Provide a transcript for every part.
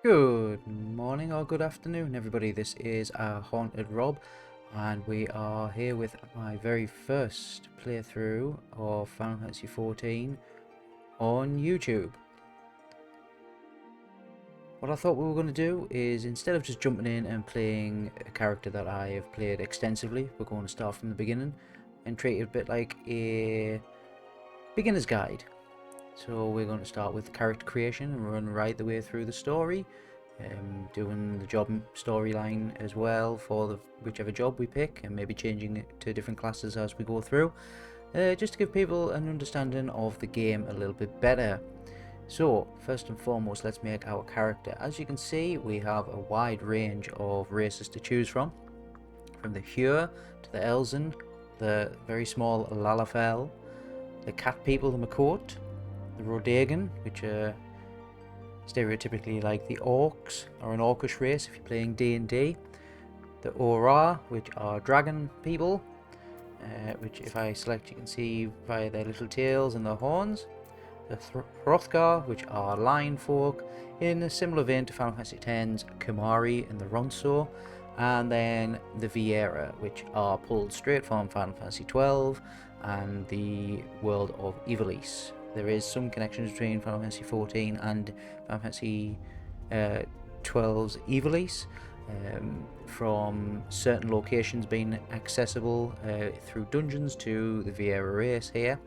Good morning or good afternoon, everybody. This is AHauntedRob, and we are here with my very first playthrough of Final Fantasy XIV on YouTube. What I thought we were going to do is, instead of just jumping in and playing a character that I have played extensively, we're going to start from the beginning and treat it a bit like a beginner's guide. So we're going to start with character creation and run right the way through the story, doing the job storyline as well for whichever job we pick, and maybe changing it to different classes as we go through, just to give people an understanding of the game a little bit better. So first and foremost, let's make our character. As you can see, we have a wide range of races to choose from the Hure to the Elzen, the very small Lalafell, the Cat People, the Makot, the Rodagan, which are stereotypically like the Orcs, or an Orcish race if you're playing D&D, the Eorzea, which are Dragon People, which if I select you can see via their little tails and their horns, the Hrothgar, which are Lion Folk, in a similar vein to Final Fantasy X's Kumari and the Ronso, and then the Viera, which are pulled straight from Final Fantasy XII and the world of Ivalice. There is some connections between Final Fantasy XIV and Final Fantasy XII's Ivalice, from certain locations being accessible through dungeons to the Viera race here.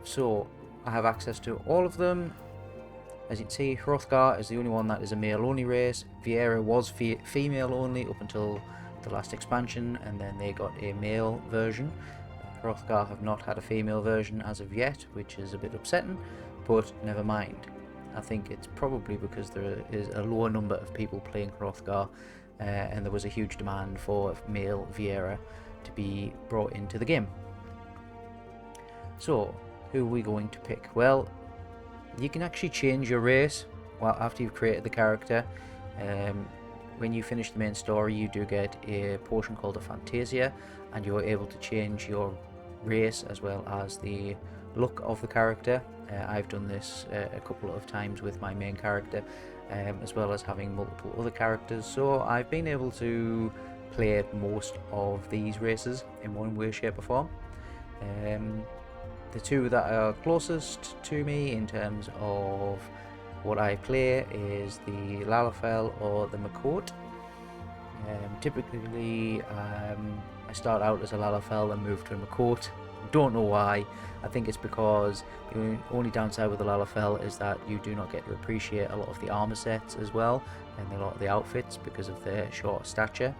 So I have access to all of them. As you can see, Hrothgar is the only one that is a male-only race. Viera was female only up until the last expansion, and then they got a male version. Hrothgar have not had a female version as of yet, which is a bit upsetting, but never mind. I think it's probably because there is a lower number of people playing Hrothgar, and there was a huge demand for male Viera to be brought into the game. So, who are we going to pick? Well, you can actually change your race after you've created the character. When you finish the main story, you do get a potion called a Fantasia, and you're able to change your race as well as the look of the character. I've done this a couple of times with my main character, as well as having multiple other characters, so I've been able to play most of these races in one way, shape or form. The two that are closest to me in terms of what I play is the Lalafell or the Makot. Typically, I start out as a Lalafell and move to a Makot. Don't know why. I think it's because the only downside with the Lalafell is that you do not get to appreciate a lot of the armor sets as well, and a lot of the outfits because of their short stature.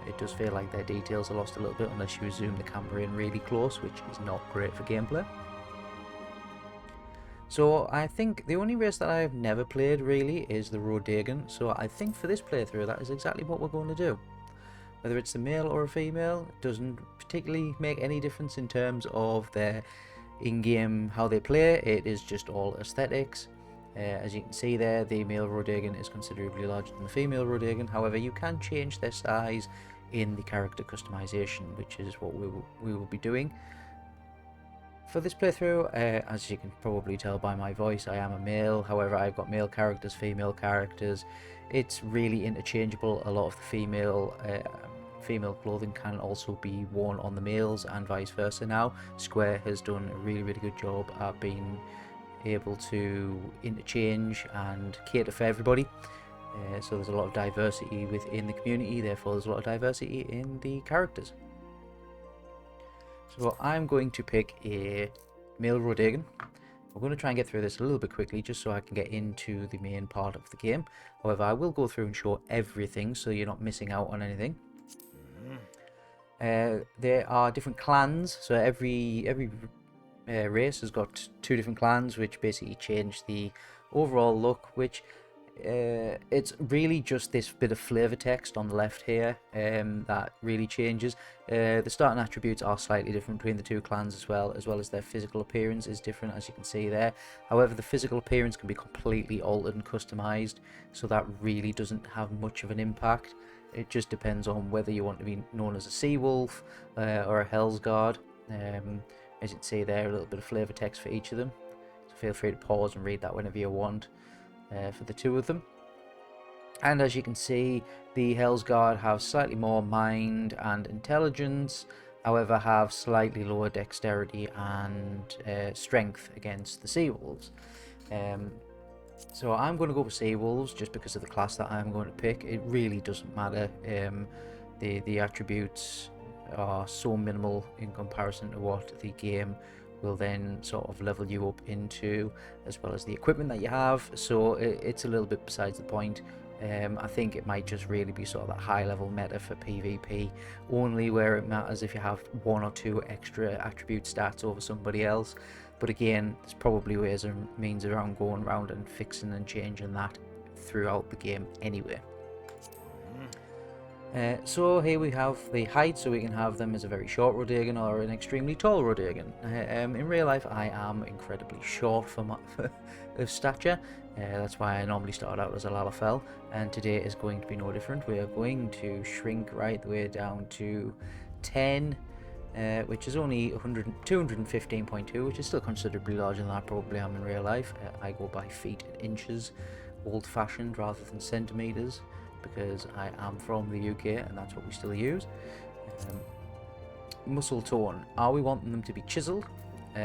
It does feel like their details are lost a little bit unless you zoom the camera in really close, which is not great for gameplay. So I think the only race that I've never played really is the Rodagan, so I think for this playthrough that is exactly what we're going to do. Whether it's a male or a female doesn't particularly make any difference in terms of their in-game how they play. It is just all aesthetics. As you can see there, the male Rodagan is considerably larger than the female Rodagan. However, you can change their size in the character customization, which is what we will be doing. For this playthrough, as you can probably tell by my voice, I am a male. However, I've got male characters, female characters. It's really interchangeable. A lot of the female clothing can also be worn on the males and vice versa now. Square has done a really good job at being able to interchange and cater for everybody. So there's a lot of diversity within the community, therefore there's a lot of diversity in the characters. So I'm going to pick a male Rodagan. I'm going to try and get through this a little bit quickly just so I can get into the main part of the game. However, I will go through and show everything so you're not missing out on anything. There are different clans, so every race has got two different clans which basically change the overall look, which it's really just this bit of flavor text on the left here that really changes. The starting attributes are slightly different between the two clans as well as their physical appearance is different, as you can see there. However, the physical appearance can be completely altered and customized, so that really doesn't have much of an impact. It just depends on whether you want to be known as a sea wolf or a Hell's Guard. As you can see there, a little bit of flavor text for each of them, so feel free to pause and read that whenever you want. for the two of them. And as you can see, the Hellsguard have slightly more mind and intelligence, however have slightly lower dexterity and strength against the Sea Wolves. So I'm going to go with Sea Wolves just because of the class that I'm going to pick. It really doesn't matter. The attributes are so minimal in comparison to what the game will then sort of level you up into, as well as the equipment that you have. So it's a little bit besides the point. I think it might just really be sort of that high level meta for PvP, only where it matters if you have 1 or 2 extra attribute stats over somebody else. But again, there's probably ways and means around going around and fixing and changing that throughout the game anyway. So here we have the height, so we can have them as a very short Rodagan or an extremely tall Rodagan. In real life, I am incredibly short for my of stature. That's why I normally start out as a Lalafell, and today is going to be no different. We are going to shrink right the way down to 10, which is only 215.2, which is still considerably larger than I probably am in real life. I go by feet and inches, old-fashioned rather than centimeters, because I am from the UK and that's what we still use. Muscle tone. Are we wanting them to be chiseled?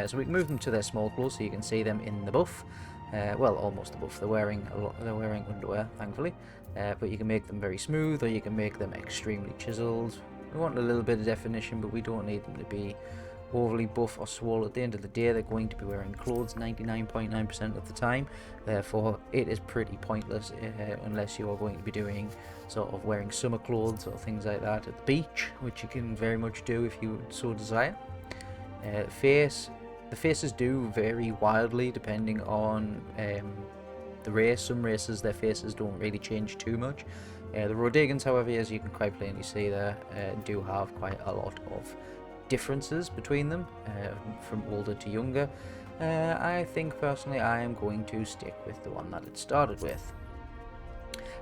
So we can move them to their small clothes so you can see them in the buff. Well, almost the buff. They're wearing underwear, thankfully. But you can make them very smooth, or you can make them extremely chiseled. We want a little bit of definition, but we don't need them to be overly buff or swole. At the end of the day, they're going to be wearing clothes 99.9% of the time. Therefore, it is pretty pointless unless you are going to be doing sort of wearing summer clothes or things like that at the beach, which you can very much do if you so desire. The faces do vary wildly depending on the race. Some races, their faces don't really change too much. The Rodagans, however, as you can quite plainly see there, do have quite a lot of differences between them, from older to younger. I think personally I am going to stick with the one that it started with.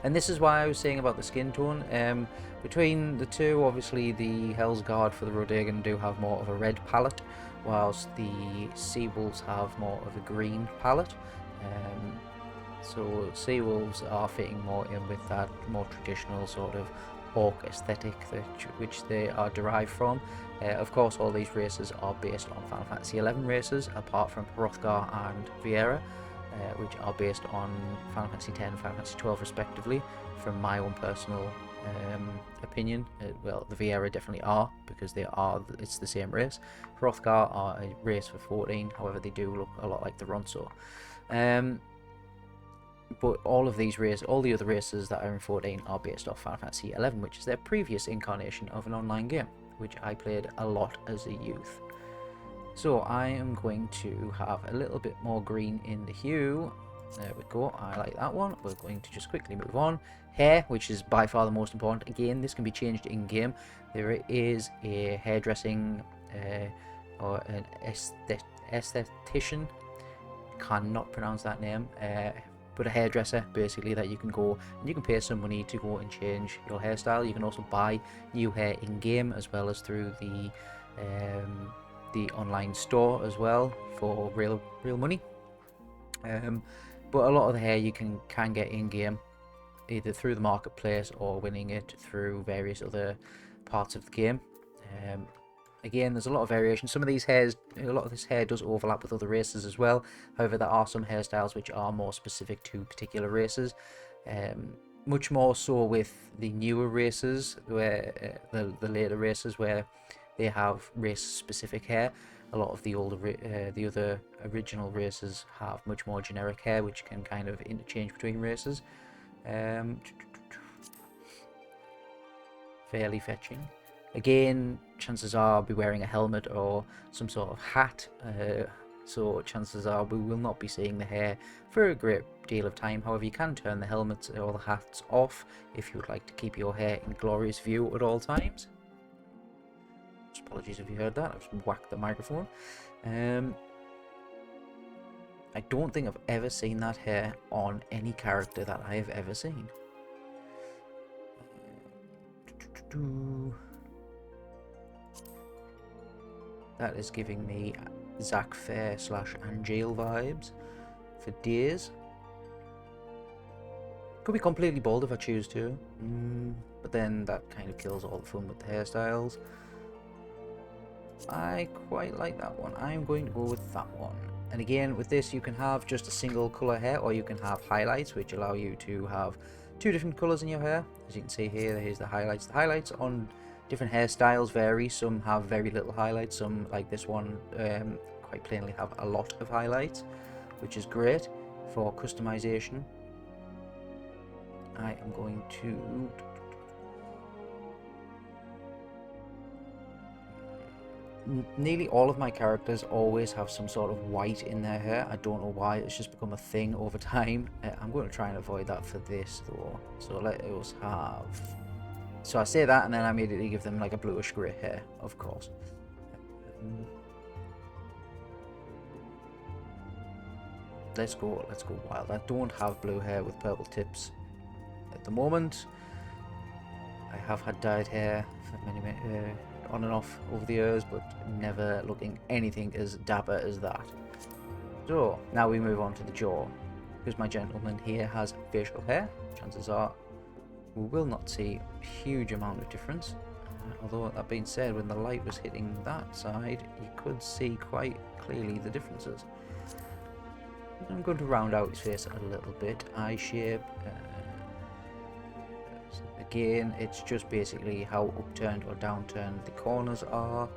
And this is why I was saying about the skin tone. Between the two, obviously the Hellsguard for the Rodagan do have more of a red palette, whilst the Sea Wolves have more of a green palette. So Sea Wolves are fitting more in with that more traditional sort of orc aesthetic which they are derived from. Of course, all these races are based on Final Fantasy XI races, apart from Hrothgar and Viera, which are based on Final Fantasy X and Final Fantasy XII respectively. From my own personal opinion, well, the Viera definitely are, because it's the same race. Hrothgar are a race for 14, however they do look a lot like the Ronso. But all the other races that are in 14 are based off Final Fantasy XI, which is their previous incarnation of an online game, which I played a lot as a youth. So I am going to have a little bit more green in the hue. There we go, I like that one. We're going to just quickly move on. Hair, which is by far the most important. Again, this can be changed in-game. There is a hairdressing or an aesthetician. Cannot pronounce that name. But a hairdresser, basically, that you can go and you can pay some money to go and change your hairstyle. You can also buy new hair in-game, as well as through the online store as well, for real money. But a lot of the hair you can get in-game, either through the marketplace or winning it through various other parts of the game. Again, there's a lot of variation. A lot of this hair does overlap with other races as well. However, there are some hairstyles which are more specific to particular races. Much more so with the newer races, where the later races, where they have race-specific hair. A lot of the other original races have much more generic hair, which can kind of interchange between races. Fairly fetching. Again, chances are I'll be wearing a helmet or some sort of hat, so chances are we will not be seeing the hair for a great deal of time. However, you can turn the helmets or the hats off if you would like to keep your hair in glorious view at all times. Apologies if you heard that, I just whacked the microphone. I don't think I've ever seen that hair on any character that I have ever seen. That is giving me Zack Fair / Angel vibes for days. Could be completely bald if I choose to, but then that kind of kills all the fun with the hairstyles. I quite like that one. I'm going to go with that one. And again, with this you can have just a single colour hair, or you can have highlights, which allow you to have two different colours in your hair. As you can see here, here's the highlights. The highlights on different hairstyles vary. Some have very little highlights, some, like this one, quite plainly have a lot of highlights, which is great for customization. I am going to... Nearly all of my characters always have some sort of white in their hair. I don't know why, it's just become a thing over time. I'm going to try and avoid that for this though. So let us have... So I say that and then I immediately give them like a bluish grey hair, of course. Let's go wild. I don't have blue hair with purple tips at the moment. I have had dyed hair for many on and off over the years, but never looking anything as dapper as that. So now we move on to the jaw. Because my gentleman here has facial hair, chances are we will not see a huge amount of difference. Although that being said, when the light was hitting that side, you could see quite clearly the differences. I'm going to round out his face a little bit. Eye shape. Again, it's just basically how upturned or downturned the corners are.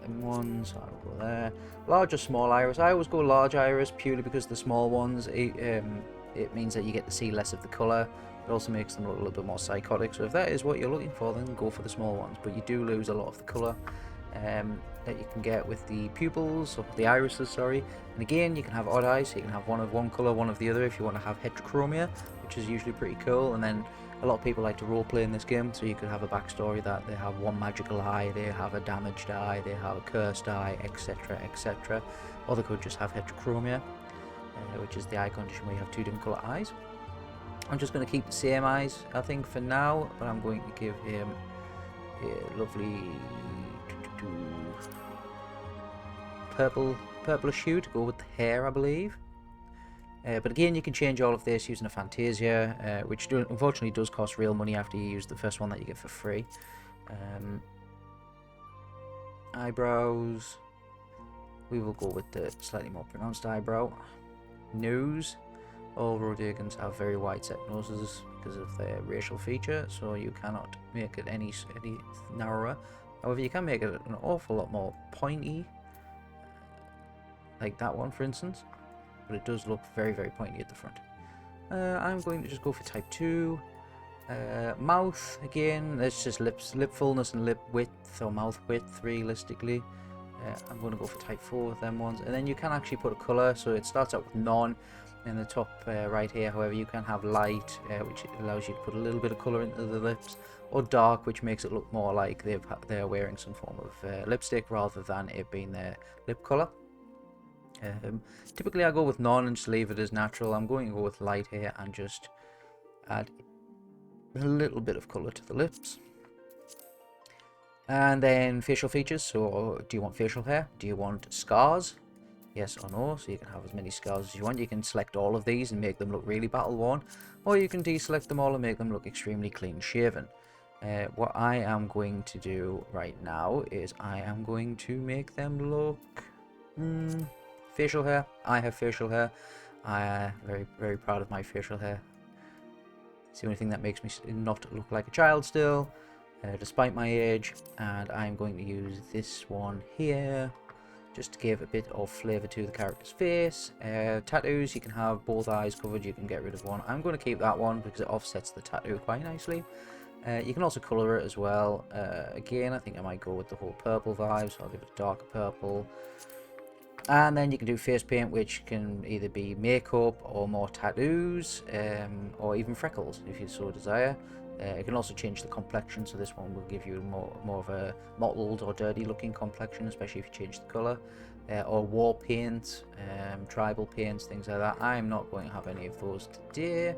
Them ones, I'll go there. Large or small iris. I always go large iris purely because the small ones, it means that you get to see less of the colour. It also makes them look a little bit more psychotic. So if that is what you're looking for, then go for the small ones. But you do lose a lot of the colour that you can get with the pupils, or the irises, sorry. And again, you can have odd eyes, so you can have one of one colour, one of the other if you want to have heterochromia, which is usually pretty cool. And then a lot of people like to roleplay in this game, so you could have a backstory that they have one magical eye, they have a damaged eye, they have a cursed eye, etc, etc. Or they could just have heterochromia, which is the eye condition where you have two different colour eyes. I'm just going to keep the same eyes, I think, for now, but I'm going to give him a lovely purplish hue to go with the hair, I believe. But again, you can change all of this using a Fantasia, which unfortunately does cost real money after you use the first one that you get for free. Eyebrows, we will go with the slightly more pronounced eyebrow. Nose, all Rodagans have very wide set noses because of their racial feature, so you cannot make it any narrower. However, you can make it an awful lot more pointy, like that one for instance, but it does look very, very pointy at the front. I'm going to just go for type 2. Mouth, again, it's just lip fullness and lip width, or mouth width realistically. I'm going to go for type 4 with them ones, and then you can actually put a colour, so it starts out with none in the top right here. However, you can have light, which allows you to put a little bit of colour into the lips, or dark, which makes it look more like they're wearing some form of lipstick rather than it being their lip colour. Typically I go with none and just leave it as natural. I'm going to go with light here and just add a little bit of colour to the lips. And then facial features. So do you want facial hair? Do you want scars? Yes or no? So you can have as many scars as you want. You can select all of these and make them look really battle worn, or you can deselect them all and make them look extremely clean shaven. What I am going to do right now is I am going to make them look facial hair. I have facial hair. I am very, very proud of my facial hair. It's the only thing that makes me not look like a child still, despite my age. And I'm going to use this one here just to give a bit of flavour to the character's face. Tattoos, you can have both eyes covered, you can get rid of one. I'm going to keep that one because it offsets the tattoo quite nicely. You can also colour it as well. Again, I think I might go with the whole purple vibe, so I'll give it a darker purple. And then you can do face paint, which can either be makeup or more tattoos, or even freckles if you so desire. It can also change the complexion, so this one will give you more of a mottled or dirty looking complexion, especially if you change the colour. Or war paint, tribal paints, things like that. I'm not going to have any of those today.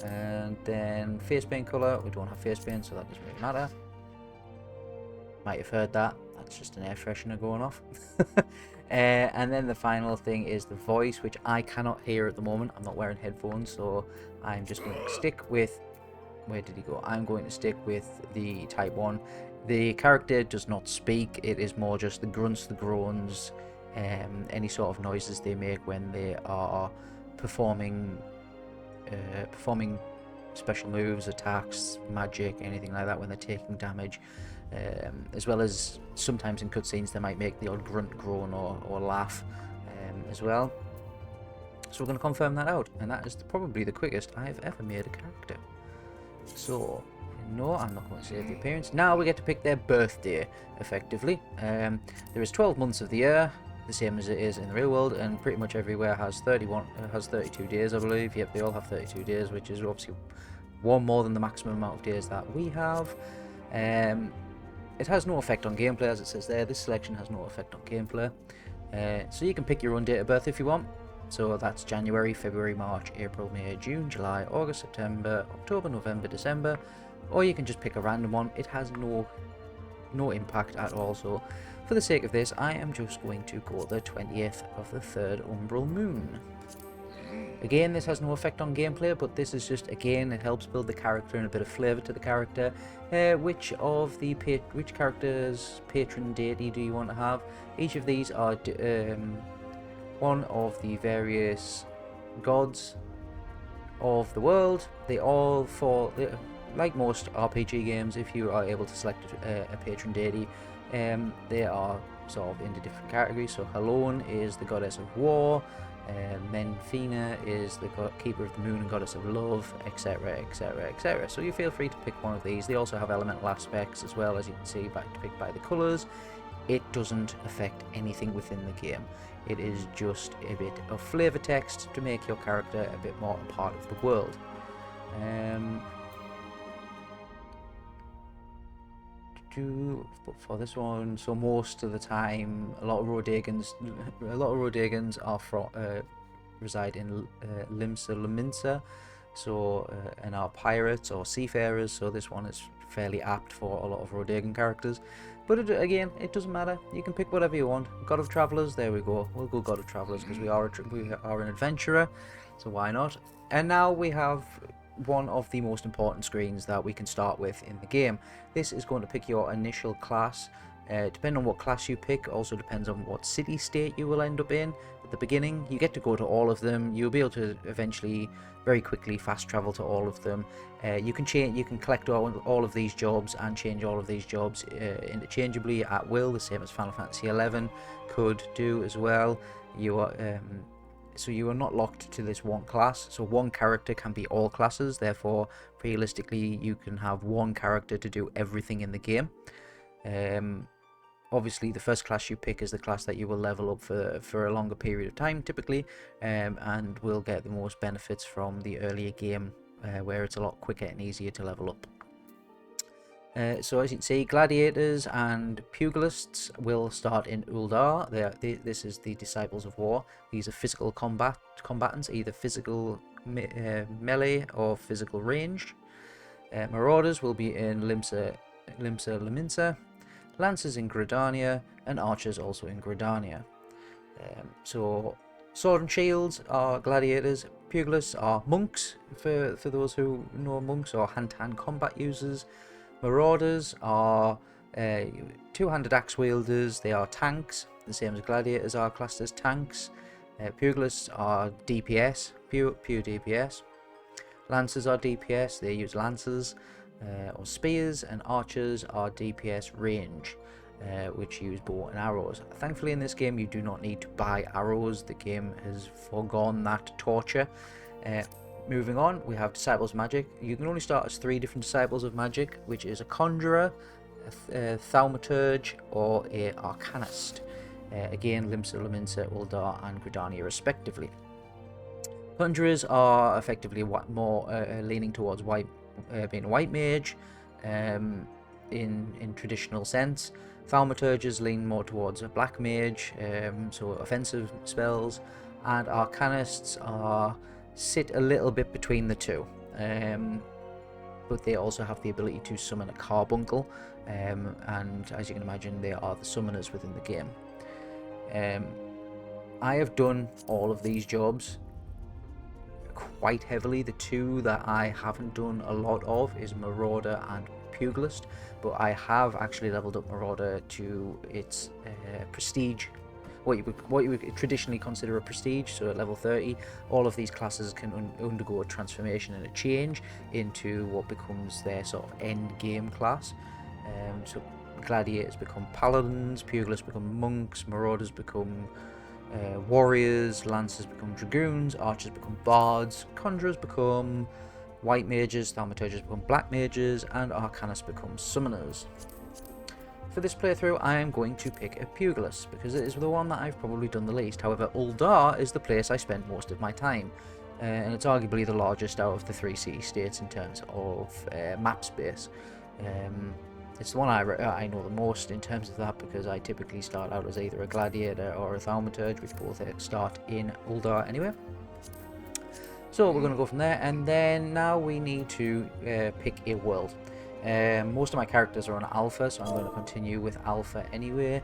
And then face paint colour, we don't have face paint, so that doesn't really matter. Might have heard that. That's just an air freshener going off. And then the final thing is the voice, which I cannot hear at the moment. I'm not wearing headphones, so I'm just going to stick with... Where did he go? I'm going to stick with the type 1. The character does not speak. It is more just the grunts, the groans, any sort of noises they make when they are performing special moves, attacks, magic, anything like that, when they're taking damage. As well as sometimes in cutscenes they might make the odd grunt, groan, or laugh as well. So we're going to confirm that out, and that is probably the quickest I've ever made a character. So, no, I'm not going to save the appearance. Now we get to pick their birthday, effectively. There is 12 months of the year, the same as it is in the real world, and pretty much everywhere has 32 days, I believe. Yep, they all have 32 days, which is obviously one more than the maximum amount of days that we have. It has no effect on gameplay, as it says there. This selection has no effect on gameplay. So you can pick your own date of birth if you want. So that's January, February, March, April, May, June, July, August, September, October, November, December. Or you can just pick a random one. It has no impact at all. So for the sake of this, I am just going to go the 20th of the 3rd umbral moon. Again, this has no effect on gameplay, but this is just, again, it helps build the character and a bit of flavour to the character. Which character's patron deity do you want to have? Each of these are one of the various gods of the world. They all fall, like most RPG games, if you are able to select a patron deity, they are sort of into different categories. So Halone is the goddess of war, Menfina is the keeper of the moon and goddess of love, etc, etc, etc. So you feel free to pick one of these. They also have elemental aspects as well, as you can see picked by the colours. It doesn't affect anything within the game. It is just a bit of flavour text to make your character a bit more a part of the world. For this one, so most of the time, a lot of Rodagans are reside in Limsa Lominsa, so and are pirates or seafarers. So this one is fairly apt for a lot of Rodagan characters. But again, it doesn't matter. You can pick whatever you want. God of Travelers, there we go. We'll go God of Travelers because we are an adventurer, so why not? And now we have one of the most important screens that we can start with in the game. This is going to pick your initial class. Depending on what class you pick, also depends on what city state you will end up in. At the beginning, you get to go to all of them. You'll be able to eventually very quickly fast travel to all of them. You can collect all of these jobs and change all of these jobs interchangeably at will, the same as Final Fantasy XI could do as well. So you are not locked to this one class. So one character can be all classes. Therefore, realistically, you can have one character to do everything in the game. Obviously, the first class you pick is the class that you will level up for a longer period of time, typically, and will get the most benefits from the earlier game, where it's a lot quicker and easier to level up. So as you can see, gladiators and pugilists will start in Uldar. This is the Disciples of War. These are physical combatants, either physical melee or physical range. Marauders will be in Limsa Lominsa. Lancers in Gridania, and archers also in Gridania. So sword and shields are gladiators. Pugilists are monks, for those who know monks, or hand-to-hand combat users. Marauders are two-handed axe wielders. They are tanks, the same as gladiators are classed as tanks. Pugilists are DPS, pure DPS. Lancers are DPS, they use lances or spears, and archers are DPS range, which use bow and arrows. Thankfully in this game you do not need to buy arrows. The game has foregone that torture. Moving on, we have Disciples of Magic. You can only start as 3 different Disciples of Magic, which is a Conjurer, a Thaumaturge, or a Arcanist. Again, Limsa, Lominsa, Uldar, and Gridania respectively. Conjurers are effectively more leaning towards being a white mage in traditional sense. Thaumaturges lean more towards a black mage, so offensive spells, and Arcanists sit a little bit between the two. but they also have the ability to summon a carbuncle, and as you can imagine, they are the summoners within the game. I have done all of these jobs quite heavily. The two that I haven't done a lot of is Marauder and Pugilist, but I have actually leveled up Marauder to its prestige, what you would traditionally consider a prestige. So at level 30, all of these classes can undergo a transformation and a change into what becomes their sort of end game class. So gladiators become paladins, pugilists become monks, marauders become warriors, lancers become dragoons, archers become bards, conjurers become white mages, thaumaturges become black mages, and arcanists become summoners. For this playthrough, I am going to pick a pugilist because it is the one that I've probably done the least. However, Ul'dah is the place I spent most of my time, and it's arguably the largest out of the 3 city-states in terms of map space. It's the one I know the most in terms of that, because I typically start out as either a gladiator or a thaumaturge, which both start in Ul'dah anyway. So we're going to go from there, and then now we need to pick a world. Most of my characters are on Alpha, so I'm going to continue with Alpha anyway,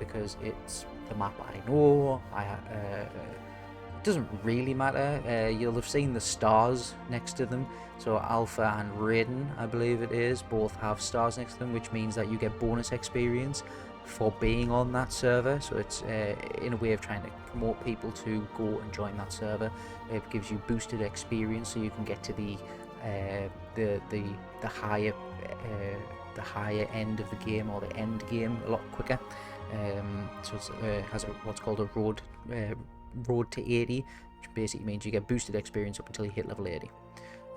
because it's the map I know. It doesn't really matter. You'll have seen the stars next to them. So Alpha and Raiden, I believe it is, both have stars next to them, which means that you get bonus experience for being on that server. So it's in a way of trying to promote people to go and join that server. It gives you boosted experience, so you can get to the higher end of the game, or the end game, a lot quicker. So it has what's called a road to 80, which basically means you get boosted experience up until you hit level 80.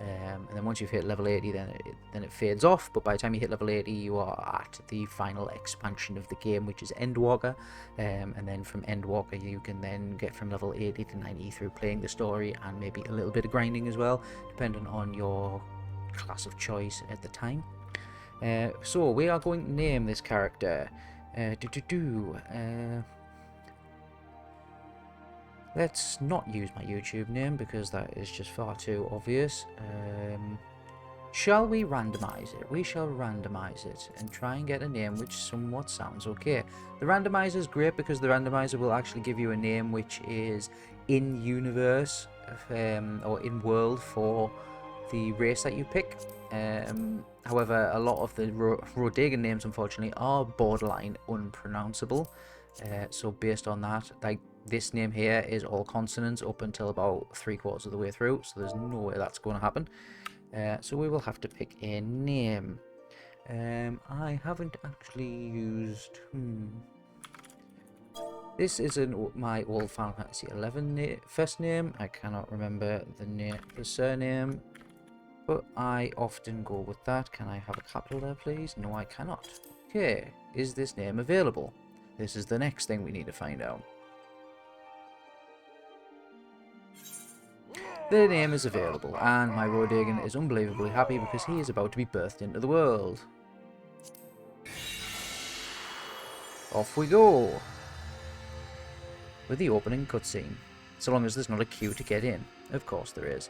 And then once you've hit level 80, then it fades off, but by the time you hit level 80, you are at the final expansion of the game, which is Endwalker. And then from Endwalker, you can then get from level 80 to 90 through playing the story and maybe a little bit of grinding as well, depending on your class of choice at the time. So we are going to name this character. Let's not use my YouTube name because that is just far too obvious. Shall we randomize it? We shall randomize it and try and get a name which somewhat sounds okay. The randomizer is great because the randomizer will actually give you a name which is in universe or in world for the race that you pick. However, a lot of the Rodegan names, unfortunately, are borderline unpronounceable. So based on that, like this name here is all consonants up until about 3/4 of the way through, so there's no way that's going to happen. So we will have to pick a name. I haven't actually used... This isn't my old Final Fantasy XI first name. I cannot remember the surname, but I often go with that. Can I have a capital there, please? No, I cannot. Okay, is this name available? This is the next thing we need to find out. The name is available, and my Rodegan is unbelievably happy because he is about to be birthed into the world. Off we go! With the opening cutscene. So long as there's not a queue to get in. Of course there is.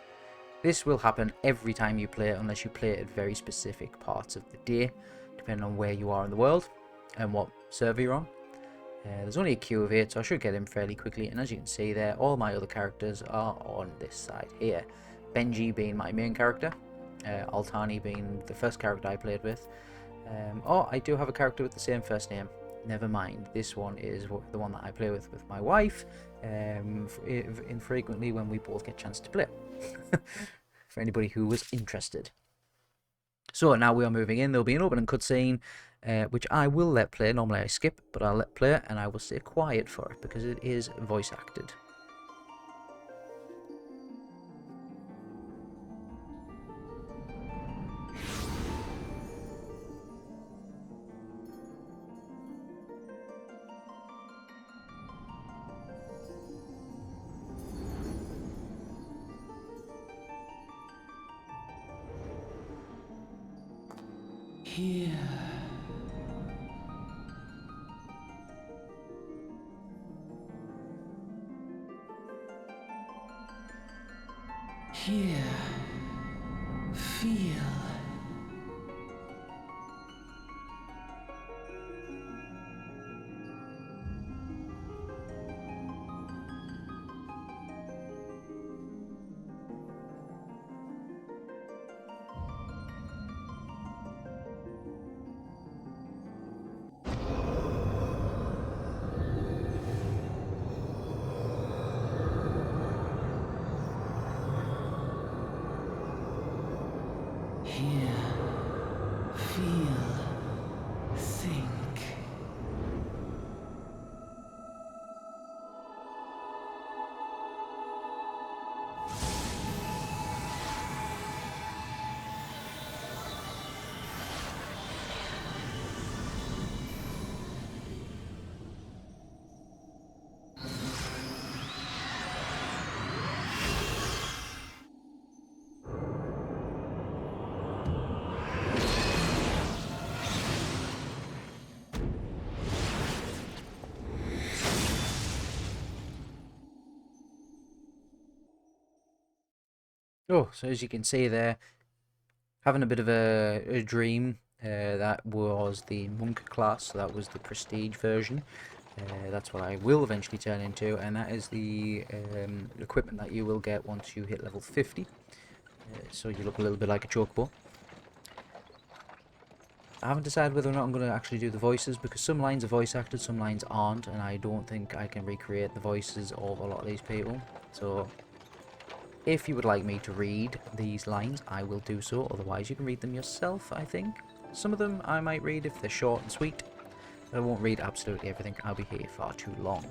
This will happen every time you play it, unless you play it at very specific parts of the day, depending on where you are in the world and what server you're on. There's only a queue of 8, so I should get in fairly quickly, and as you can see there, all my other characters are on this side here. Benji being my main character, Altani being the first character I played with. Oh, I do have a character with the same first name. Never mind, this one is the one that I play with my wife, infrequently when we both get a chance to play. For anybody who was interested. So now we are moving in. There'll be an opening cutscene, which I will let play. Normally I skip, but I'll let play, and I will stay quiet for it because it is voice acted. Here. Here. Feel. Hear, feel, think. Oh, so as you can see there, having a bit of a dream. That was the monk class, so that was the prestige version. That's what I will eventually turn into, and that is the equipment that you will get once you hit level 50. So you look a little bit like a chocobo. I haven't decided whether or not I'm going to actually do the voices, because some lines are voice acted, some lines aren't, and I don't think I can recreate the voices of a lot of these people. So if you would like me to read these lines, I will do so. Otherwise, you can read them yourself, I think. Some of them I might read if they're short and sweet. I won't read absolutely everything. I'll be here far too long.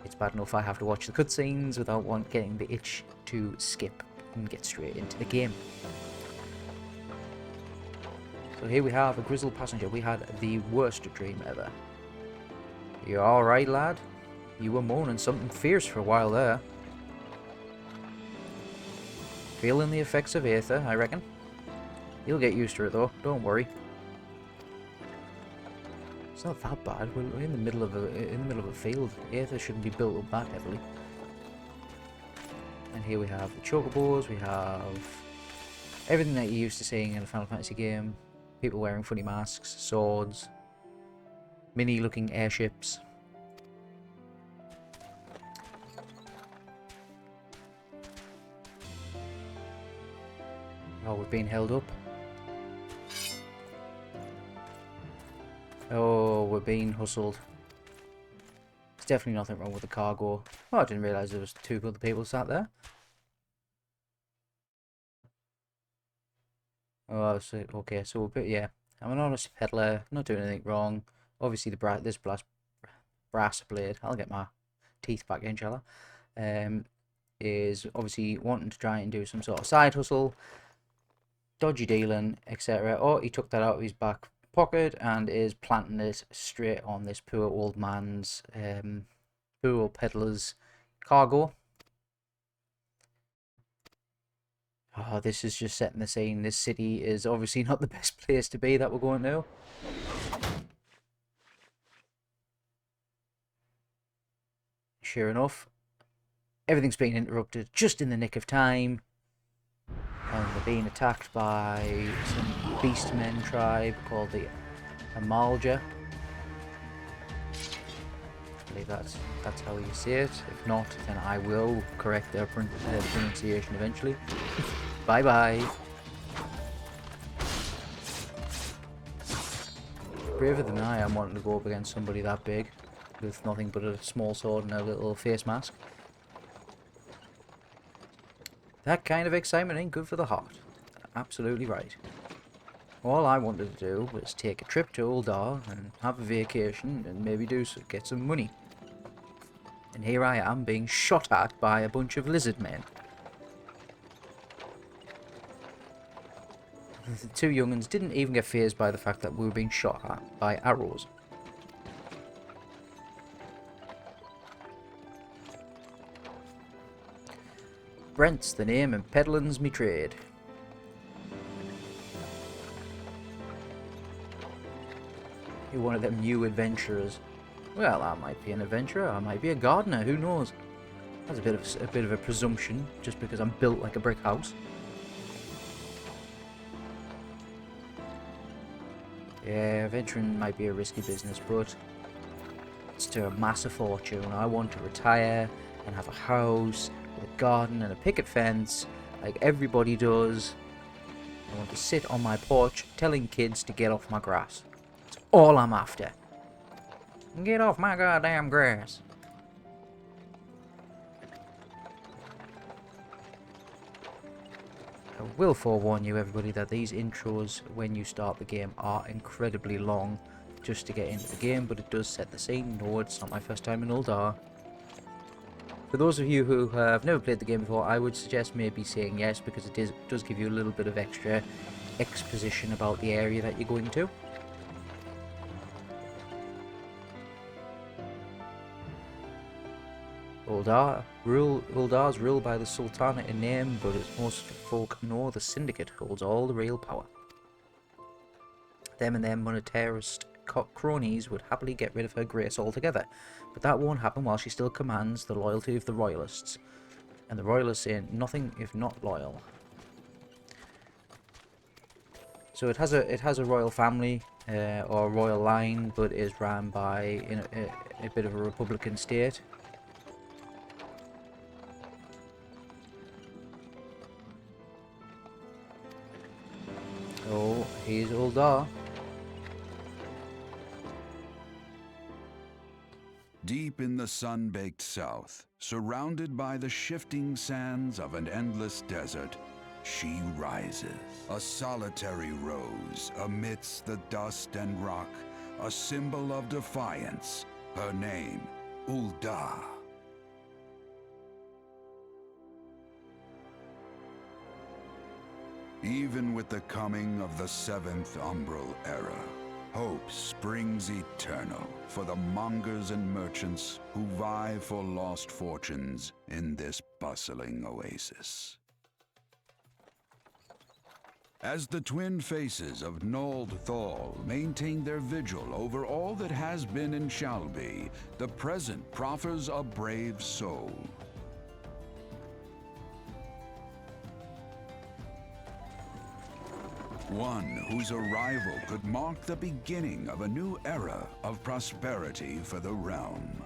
It's bad enough I have to watch the cutscenes without getting the itch to skip and get straight into the game. So here we have a grizzled passenger. We had the worst dream ever. You alright, lad? You were moaning something fierce for a while there. Feeling the effects of Aether, I reckon. You'll get used to it though, don't worry. It's not that bad. We're in the middle of a field. Aether shouldn't be built up that heavily. And here we have the chocobos. We have everything that you're used to seeing in a Final Fantasy game. People wearing funny masks, swords, mini-looking airships. Oh, we're being held up. Oh, we're being hustled. There's definitely nothing wrong with the cargo. Oh, I didn't realise there was two other people sat there. Oh, so, okay, so yeah. I'm an honest peddler, not doing anything wrong. Obviously, this brass blade, I'll get my teeth back in, shall I? Is obviously wanting to try and do some sort of side hustle, dodgy dealing, etc. Or he took that out of his back pocket and is planting it straight on this poor old man's, poor old peddler's cargo. Oh, this is just setting the scene. This city is obviously not the best place to be that we're going to. Sure enough, everything's been interrupted just in the nick of time. And they're being attacked by some beastmen tribe called the AHauntedRob. I believe that's how you say it. If not, then I will correct their pronunciation eventually. Bye bye. Braver than I am wanting to go up against somebody that big with nothing but a small sword and a little face mask. That kind of excitement ain't good for the heart. Absolutely right. All I wanted to do was take a trip to Uldar and have a vacation and maybe get some money. And here I am being shot at by a bunch of lizard men. The two young'uns didn't even get fazed by the fact that we were being shot at by arrows. Brent's the name and peddling's me trade. You're one of them new adventurers. Well, I might be an adventurer, I might be a gardener, who knows? That's a bit of a presumption, just because I'm built like a brick house. Yeah, venturing might be a risky business, but it's to amass a fortune. I want to retire and have a house with a garden and a picket fence, like everybody does. I want to sit on my porch telling kids to get off my grass. That's all I'm after. Get off my goddamn grass. I will forewarn you, everybody, that these intros when you start the game are incredibly long just to get into the game, but it does set the scene. No, it's not my first time in Uldar. For those of you who have never played the game before, I would suggest maybe saying yes, because it does give you a little bit of extra exposition about the area that you're going to. Uldar's ruled by the Sultanate in name, but as most folk know, the Syndicate holds all the real power. Them and their monetarist cronies would happily get rid of her grace altogether, but that won't happen while she still commands the loyalty of the Royalists. And the Royalists ain't nothing if not loyal. So it has a royal family, or a royal line, but is ran by a bit of a republican state. So here's Uldar. Deep in the sun-baked south, surrounded by the shifting sands of an endless desert, she rises. A solitary rose amidst the dust and rock, a symbol of defiance. Her name, Uldar. Even with the coming of the 7th Umbral Era, hope springs eternal for the mongers and merchants who vie for lost fortunes in this bustling oasis. As the twin faces of Nold Thal maintain their vigil over all that has been and shall be, the present proffers a brave soul. One whose arrival could mark the beginning of a new era of prosperity for the realm.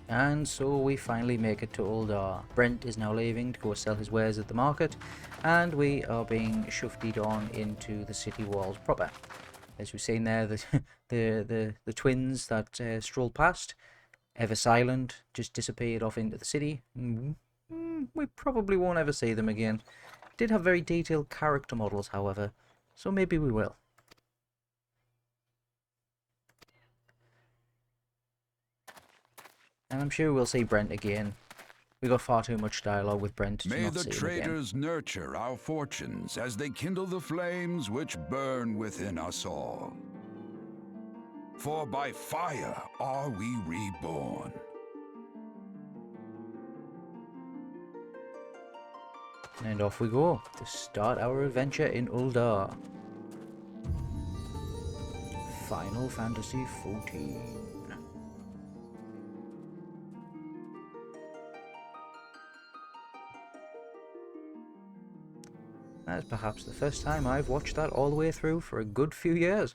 And so we finally make it to Uldar. Brent is now leaving to go sell his wares at the market, and we are being shuftied on into the city walls proper. As we've seen there, the twins that strolled past, ever silent, just disappeared off into the city. We probably won't ever see them again. Did have very detailed character models, however, so maybe we will. And I'm sure we'll see Brent again. We got far too much dialogue with Brent to May not the see him traders again. nurture our fortunes as they kindle the flames which burn within us all. For by fire are we reborn. And off we go to start our adventure in Uldar. Final Fantasy XIV. That is perhaps the first time I've watched that all the way through for a good few years.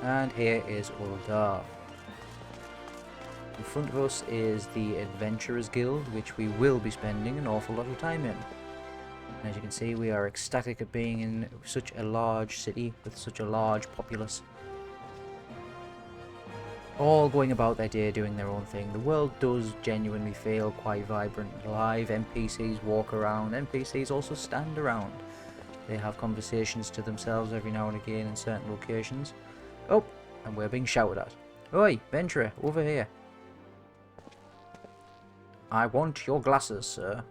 And here is Uldar. In front of us is the Adventurers Guild, which we will be spending an awful lot of time in. And as you can see, we are ecstatic at being in such a large city with such a large populace. All going about their day doing their own thing. The world does genuinely feel quite vibrant and alive. NPCs walk around. NPCs also stand around. They have conversations to themselves every now and again in certain locations. Oh, and we're being shouted at. Oi, venturer, over here. I want your glasses, sir.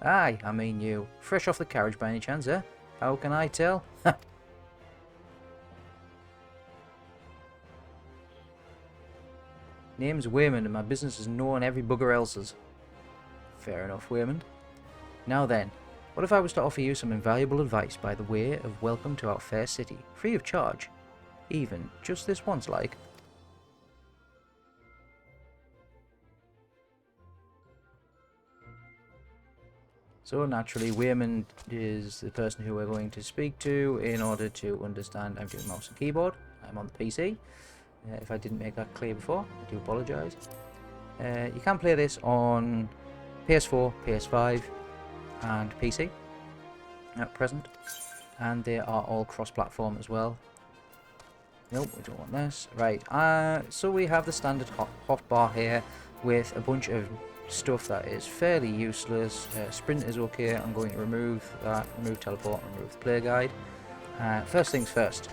Aye, I mean you. Fresh off the carriage by any chance, eh? How can I tell? Name's Waymond and my business is known every bugger else's. Fair enough, Waymond. Now then, what if I was to offer you some invaluable advice by the way of welcome to our fair city, free of charge? even just this once, like. So naturally, Waymond is the person who we're going to speak to in order to understand. I'm doing mouse and keyboard. I'm on the PC. If I didn't make that clear before, I do apologise. You can play this on PS4, PS5, and PC at present, and they are all cross-platform as well. Nope, we don't want this. Right, so we have the standard hotbar here with a bunch of stuff that is fairly useless. Sprint is okay. I'm going to remove that, remove teleport, remove the player guide. First things first,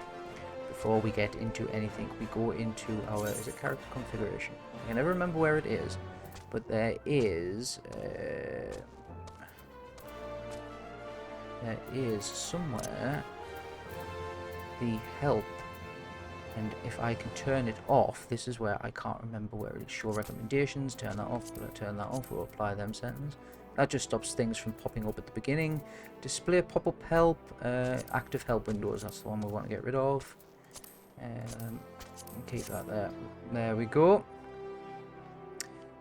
before we get into anything, we go into our, is it character configuration? I can never remember where it is, but there is somewhere the help. And if I can turn it off, this is where I can't remember where it is. Show recommendations, turn that off, turn that off, we'll apply them settings. That just stops things from popping up at the beginning. Display pop-up help, active help windows, that's the one we want to get rid of. Keep that there. There we go.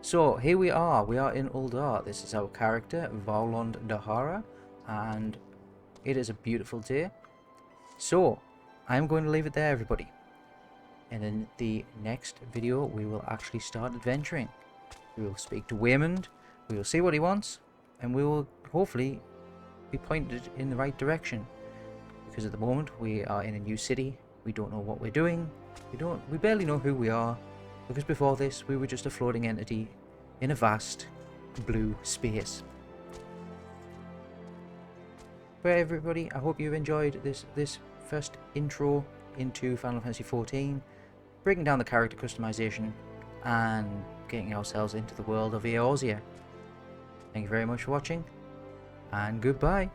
So here we are in Uldar. This is our character, Vaulond Dahara, and it is a beautiful day. So I'm going to leave it there, everybody. And in the next video, we will actually start adventuring. We will speak to Waymond, we will see what he wants, and we will hopefully be pointed in the right direction. Because at the moment, we are in a new city, we don't know what we're doing, we barely know who we are, because before this, we were just a floating entity in a vast blue space. But everybody, I hope you've enjoyed this first intro into Final Fantasy XIV, breaking down the character customization and getting ourselves into the world of Eorzea. Thank you very much for watching, and goodbye.